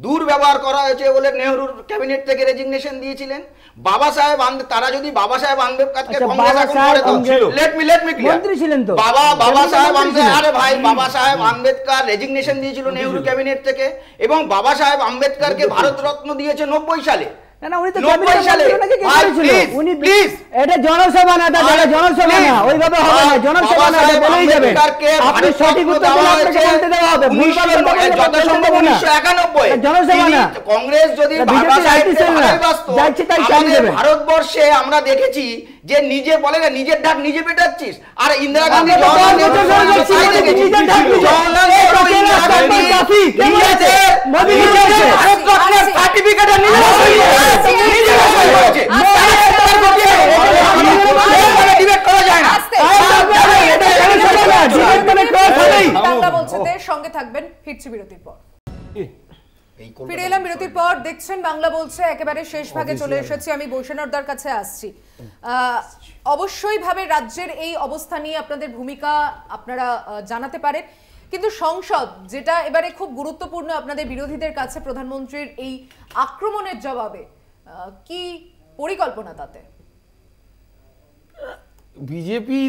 দুর্ব্যবহার করা হয়েছে বলে নেহরুর ক্যাবিনেট থেকে রেজিগনেশন দিয়েছিলেন। বাবা সাহেব তারা যদি বাবা সাহেব আম্বেদকরকে কংগ্রেস এখন করে তো লেট মি ক্লিয়ার, মন্ত্রী ছিলেন তো বাবা সাহেব আম্বেদকর। আরে ভাই, বাবা সাহেব আম্বেদকর রেজিগনেশন দিয়েছিল নেহরু ক্যাবিনেট থেকে, এবং বাবা সাহেব আম্বেদকরকে ভারত রত্ন দিয়েছে 90 সালে। 90 সালে। প্লিজ এটা জনসভা না দাদা, জনসভা না, ওইভাবে হবে না, জনসভা না, এটা বলেই যাবে। আপনি সঠিক উত্তর দিলে আপনাকে বলতে দেওয়া হবে। ভুলভাল কথা বললে যত সম্ভব 1991 জনসভা না, কংগ্রেস যদি বাবা সাহেবকে ভালোবাসতো, আমাদের ভারতবর্ষে আমরা দেখেছি যে নিজে বলে না নিজের ডাক নিজে পেটাচ্ছিস, আর ইন্দিরা গান্ধী জওহরলাল নেহরু সার্টিফিকেট সঙ্গে থাকবেন। ফিরছি বিরতির পর। ফিরে এলাম বিরতির পর। দেখছেন বাংলা বলছে একেবারে শেষ ভাগে চলে এসেছি। আমি বৈষ্ণবদার কাছে আসছি। অবশ্যই ভাবে রাজ্যের এই অবস্থা নিয়ে আপনাদের ভূমিকা আপনারা জানাতে পারেন, কিন্তু সংসদ যেটা এবারে খুব গুরুত্বপূর্ণ আপনাদের বিরোধীদের কাছে, প্রধানমন্ত্রীর এই আক্রমণের জবাবে কি পরিকল্পনা তাতে? বিজেপি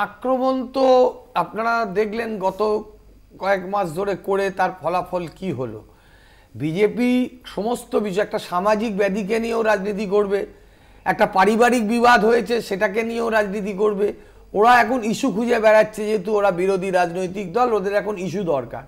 আক্রমণ তো আপনারা দেখলেন গত কয়েক মাস ধরে করে তার ফলাফল কি হলো। বিজেপি সমস্ত বিষয়, একটা সামাজিক ব্যাধিকে নিয়েও রাজনীতি করবে, একটা পারিবারিক বিবাদ হয়েছে সেটাকে নিয়েও রাজনীতি করবে। ওরা এখন ইস্যু খুঁজে বেড়াচ্ছে, যেহেতু ওরা বিরোধী রাজনৈতিক দল, ওদের এখন ইস্যু দরকার।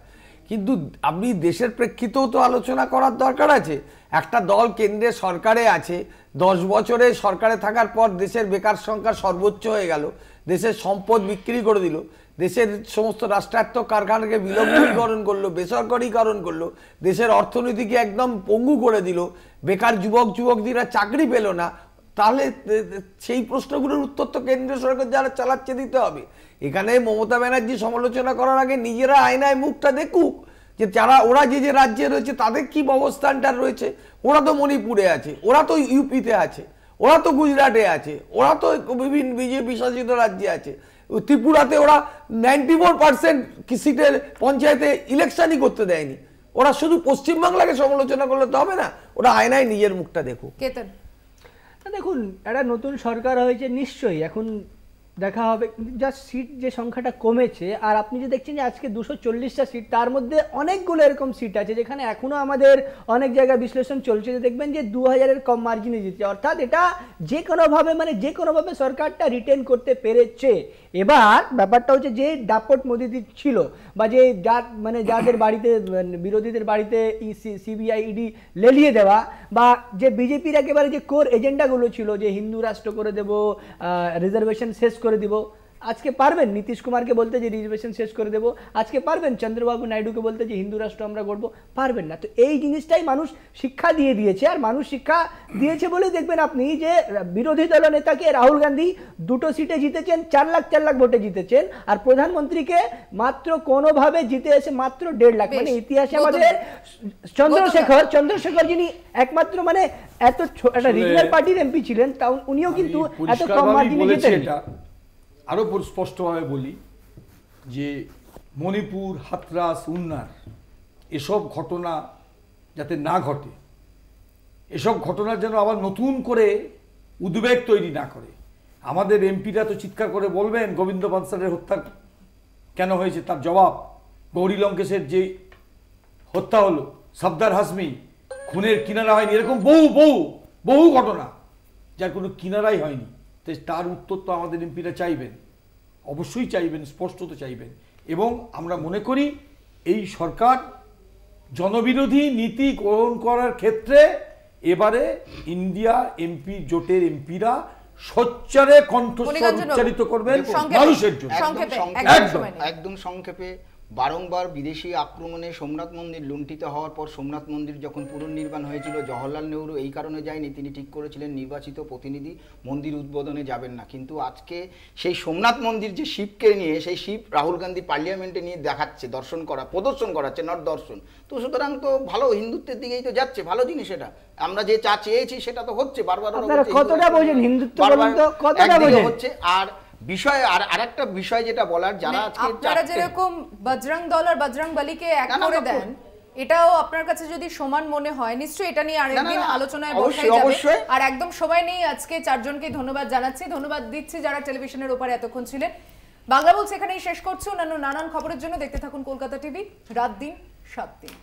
কিন্তু আপনি দেশের প্রেক্ষিতেও তো আলোচনা করার দরকার আছে। একটা দল কেন্দ্রে সরকারে আছে, 10 বছরে সরকারে থাকার পর দেশের বেকার সংখ্যা সর্বোচ্চ হয়ে গেল, দেশের সম্পদ বিক্রি করে দিল, দেশের সমস্ত রাষ্ট্রায়ত্ত কারখানাকে বিলগ্নীকরণ করলো, বেসরকারীকরণ করলো, দেশের অর্থনীতিকে একদম পঙ্গু করে দিল, বেকার যুবকরা চাকরি পেল না। তাহলে সেই প্রশ্নগুলোর উত্তর তো কেন্দ্রীয় সরকার যারা চালাচ্ছে দিতে হবে। এখানে মমতা ব্যানার্জি সমালোচনা করার আগে নিজেরা আয়নায় মুখটা দেখুক, যে যারা ওরা যে রাজ্যে রয়েছে তাদের কি অবস্থানটা রয়েছে। ওরা তো মণিপুরে আছে, ওরা তো ইউপিতে আছে, ওরা তো গুজরাটে আছে, ওরা তো বিভিন্ন বিজেপি শাসিত রাজ্যে আছে, ত্রিপুরাতে ওরা 94% সিটের পঞ্চায়েতে ইলেকশনই করতে দেয়নি। ওরা শুধু পশ্চিমবাংলাকে সমালোচনা করলে তো হবে না, ওরা আয়নায় নিজের মুখটা দেখুক। দেখুন, একটা নতুন সরকার হয়েছে, নিশ্চয়ই এখন দেখা হবে, যা সিট যে সংখ্যাটা কমেছে, আর আপনি যে দেখছেন যে আজকে 240টা সিট, তার মধ্যে অনেকগুলো এরকম সিট আছে যেখানে এখনো আমাদের অনেক জায়গায় বিশ্লেষণ চলছে যে দেখবেন যে 2000-এর কম মার্জিনে জিতছে। অর্থাৎ এটা যে কোনোভাবে সরকারটা রিটেন করতে পেরেছে। এবার ব্যাপারটা হচ্ছে যে দাপট মোদিদি ছিল, বা যে যাদের বাড়িতে বিরোধীদের বাড়িতে সিবিআই ইডি লেলিয়ে দেওয়া, বা যে বিজেপির একেবারে যে কোর এজেন্ডাগুলো ছিল যে হিন্দু রাষ্ট্র করে দেব, রিজার্ভেশন শেষ করে দিব, আজকে পারবেন নীতিশ কুমারকে বলতে যে রিজার্ভেশন শেষ করে দেব? আজকে পারবেন চন্দ্রবাবু নাইডুকে বলতে যে হিন্দু রাষ্ট্র আমরা গড়বো? পারবেন না। তো এই জিনিসটাই মানুষ শিক্ষা দিয়ে দিয়েছে, আর মানুষ শিক্ষা দিয়েছে বলেই দেখবেন আপনি যে বিরোধী দল নেতাকে রাহুল গান্ধী 2টো সিটে জিতেছেন, 4 লাখ ভোটে জিতেছেন, আর প্রধানমন্ত্রীকে মাত্র কোনোভাবে জিতে এসে মাত্র 1.5 লাখ। মানে ইতিহাসে আমাদের চন্দ্রশেখর যিনি একমাত্র এত একটা রিজনাল পার্টির এমপি ছিলেন, তা উনিও কিন্তু এত কম মার্জিনে জিতেন। আরও স্পষ্টভাবে বলি যে মণিপুর, হাতরাস, উন্নার এসব ঘটনা যাতে না ঘটে, এসব ঘটনার যেন আবার নতুন করে উদ্বেগ তৈরি না করে। আমাদের এমপিরা তো চিৎকার করে বলবেন গোবিন্দ বানসালের হত্যা কেন হয়েছে তার জবাব, গৌরী লঙ্কেশের যে হত্যা হলো, সফদার হাসমি খুনের কিনারা হয়নি, এরকম বহু ঘটনা যার কোনো কিনারাই হয়নি। তার উত্তর তো আমাদের এমপিরা চাইবেন, অবশ্যই চাইবেন, স্পষ্টত চাইবেন। এবং আমরা মনে করি এই সরকার জনবিরোধী নীতি গ্রহণ করার ক্ষেত্রে এবারে ইন্ডিয়া এমপি জোটের এমপিরা সোচ্চারে কণ্ঠস্বর উচ্চারিত করবেন মানুষের জন্য। একদম সংক্ষেপে, বারংবার বিদেশি আক্রমণে সোমনাথ মন্দির লুণ্ঠিত হওয়ার পর সোমনাথ মন্দির যখন পুনর্নির্মাণ হয়েছিল, জওহরলাল নেহরু এই কারণে যায়নি, তিনি ঠিক করেছিলেন নির্বাচিত প্রতিনিধি মন্দির উদ্বোধনে যাবেন না। কিন্তু আজকে সেই সোমনাথ মন্দির যে শিবকে নিয়ে, সেই শিব রাহুল গান্ধী পার্লামেন্টে নিয়ে দেখাচ্ছে, প্রদর্শন করাচ্ছে, নট দর্শন। তো সুতরাং তো ভালো হিন্দুত্বের দিকেই তো যাচ্ছে, ভালো জিনিস। এটা আমরা যে চেয়েছি সেটা তো হচ্ছে, বারবার হচ্ছে। আর বিষয় আরেকটা বিষয় যেটা বলার, যারা আজকে আপনারা যেরকম বজরং দল আর বজরং বলিকে এক করে দেন, এটাও আপনার কাছে যদি সমান মনে হয়, নিশ্চয়ই এটা নিয়ে আরেকদিন আলোচনায় বসাই যাবে। আর একদম সময় নেই, আজকে 4 জনকে ধন্যবাদ জানাচ্ছি, ধন্যবাদ দিচ্ছি যারা টেলিভিশনের উপরে এতক্ষণ ছিলেন। বাংলা বলছে এখানেই শেষ করছি। অন্যান্য নানান খবরের জন্য দেখতে থাকুন কলকাতা টিভি, রাত দিন 7 দিন।